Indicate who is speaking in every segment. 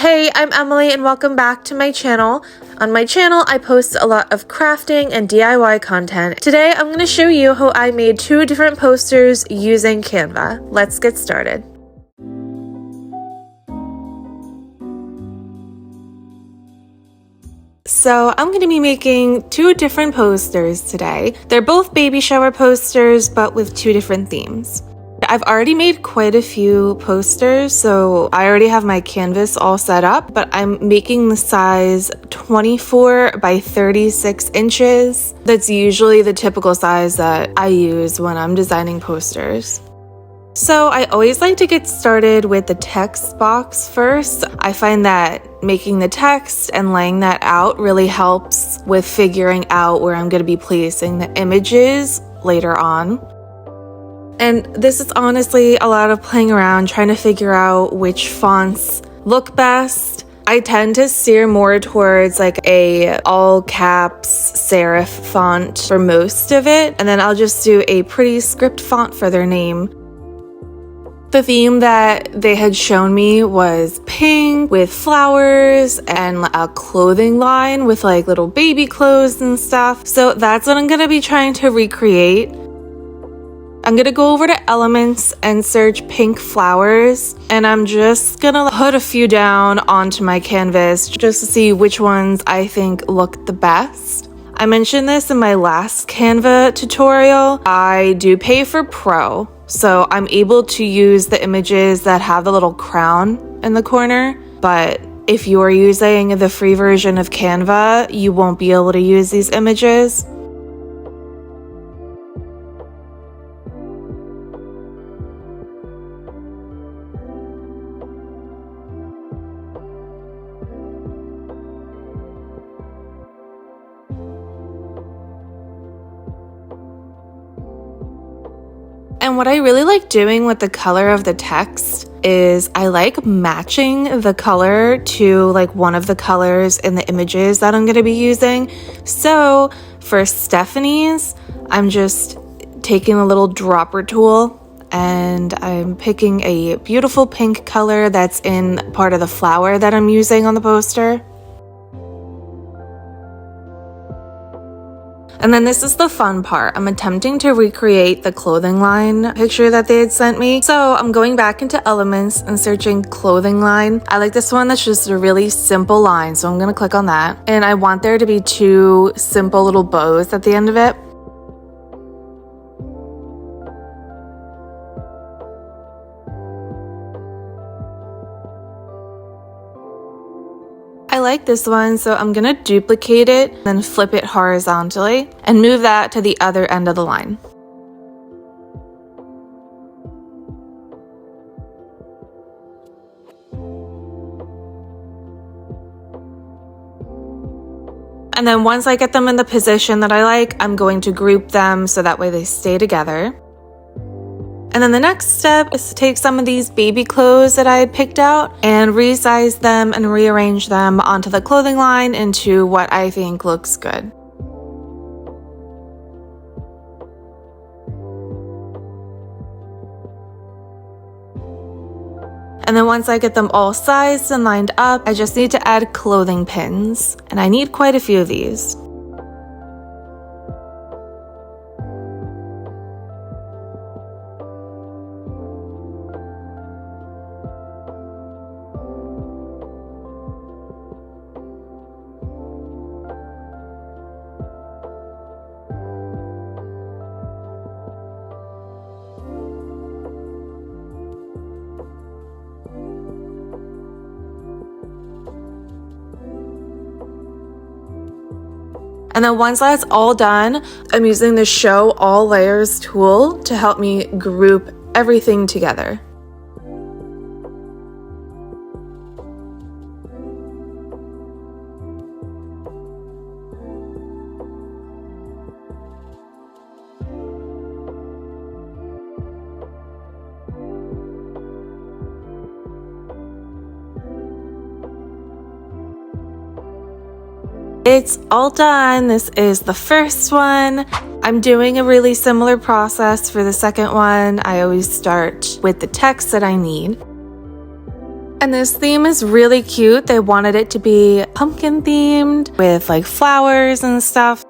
Speaker 1: Hey, I'm Emily and welcome back to my channel. On my channel, I post a lot of crafting and DIY content. Today, I'm going to show you how I made 2 different posters using Canva. Let's get started. So I'm going to be making 2 different posters today. They're both baby shower posters, but with 2 different themes. I've already made quite a few posters, so I already have my canvas all set up, but I'm making the size 24 by 36 inches. That's usually the typical size that I use when I'm designing posters. So I always like to get started with the text box first. I find that making the text and laying that out really helps with figuring out where I'm going to be placing the images later on. And this is honestly a lot of playing around, trying to figure out which fonts look best. I tend to steer more towards like a all caps serif font for most of it, and then I'll just do a pretty script font for their name. The theme that they had shown me was pink with flowers and a clothing line with like little baby clothes and stuff. So that's what I'm going to be trying to recreate. I'm going to go over to Elements and search pink flowers, and I'm just going to put a few down onto my canvas just to see which ones I think look the best. I mentioned this in my last Canva tutorial. I do pay for Pro, so I'm able to use the images that have the little crown in the corner, but if you're using the free version of Canva, you won't be able to use these images. And what I really like doing with the color of the text is I like matching the color to like one of the colors in the images that I'm going to be using. So for Stephanie's, I'm just taking a little dropper tool and I'm picking a beautiful pink color that's in part of the flower that I'm using on the poster. And then this is the fun part. I'm attempting to recreate the clothing line picture that they had sent me. So I'm going back into Elements and searching clothing line. I like this one that's just a really simple line, so I'm gonna click on that. And I want there to be 2 simple little bows at the end of it. I like this one, so I'm gonna duplicate it, then flip it horizontally, and move that to the other end of the line. And then once I get them in the position that I like, I'm going to group them so that way they stay together. And then the next step is to take some of these baby clothes that I had picked out and resize them and rearrange them onto the clothing line into what I think looks good. And then once I get them all sized and lined up, I just need to add clothing pins. And I need quite a few of these. And then once that's all done, I'm using the Show All Layers tool to help me group everything together. It's all done. This is the first one. I'm doing a really similar process for the second one. I always start with the text that I need. And this theme is really cute. They wanted it to be pumpkin themed with like flowers and stuff.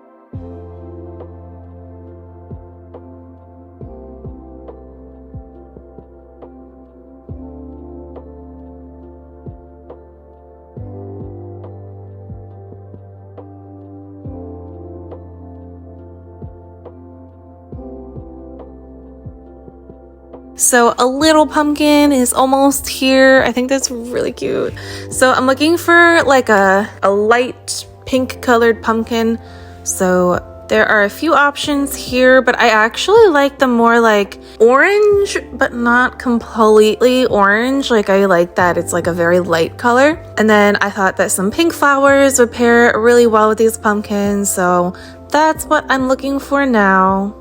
Speaker 1: So a little pumpkin is almost here. I think that's really cute. So I'm looking for like a light pink colored pumpkin. So there are a few options here, but I actually like the more like orange, but not completely orange. Like I like that it's like a very light color. And then I thought that some pink flowers would pair really well with these pumpkins. So that's what I'm looking for now.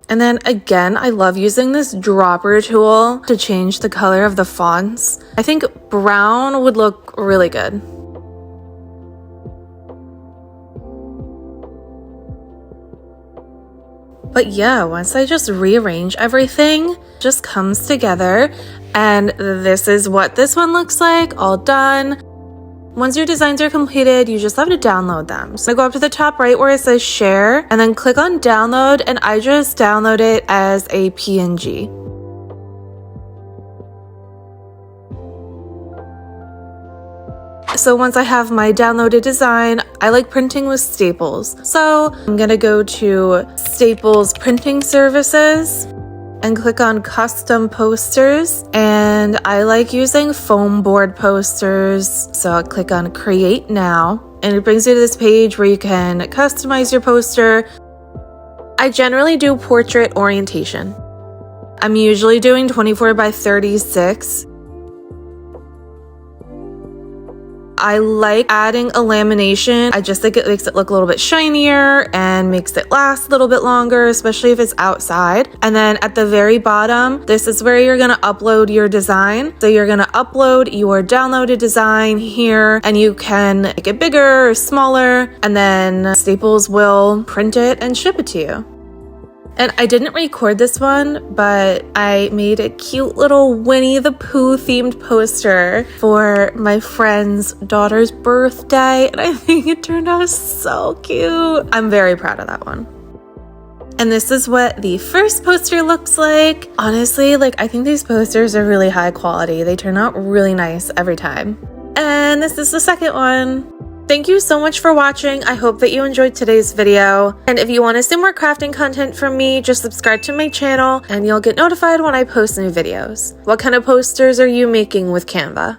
Speaker 1: And then again, I love using this dropper tool to change the color of the fonts. I think brown would look really good. But yeah, once I just rearrange everything, it just comes together. And this is what this one looks like, all done. Once your designs are completed, you just have to download them. So I go up to the top right where it says share and then click on download, and I just download it as a PNG. So once I have my downloaded design, I like printing with Staples. So I'm gonna go to Staples printing services and click on custom posters, and I like using foam board posters, so I'll click on create now, and it brings you to this page where you can customize your poster. I generally do portrait orientation. I'm usually doing 24 by 36. I like adding a lamination. I just think it makes it look a little bit shinier and makes it last a little bit longer, especially if it's outside. And then at the very bottom, this is where you're gonna upload your design. So you're gonna upload your downloaded design here, and you can make it bigger or smaller, and then Staples will print it and ship it to you. And I didn't record this one, but I made a cute little Winnie the Pooh themed poster for my friend's daughter's birthday, and I think it turned out so cute. I'm very proud of that one. And this is what the first poster looks like. Honestly, like I think these posters are really high quality. They turn out really nice every time. And this is the second one. Thank you so much for watching. I hope that you enjoyed today's video. And if you want to see more crafting content from me, just subscribe to my channel and you'll get notified when I post new videos. What kind of posters are you making with Canva?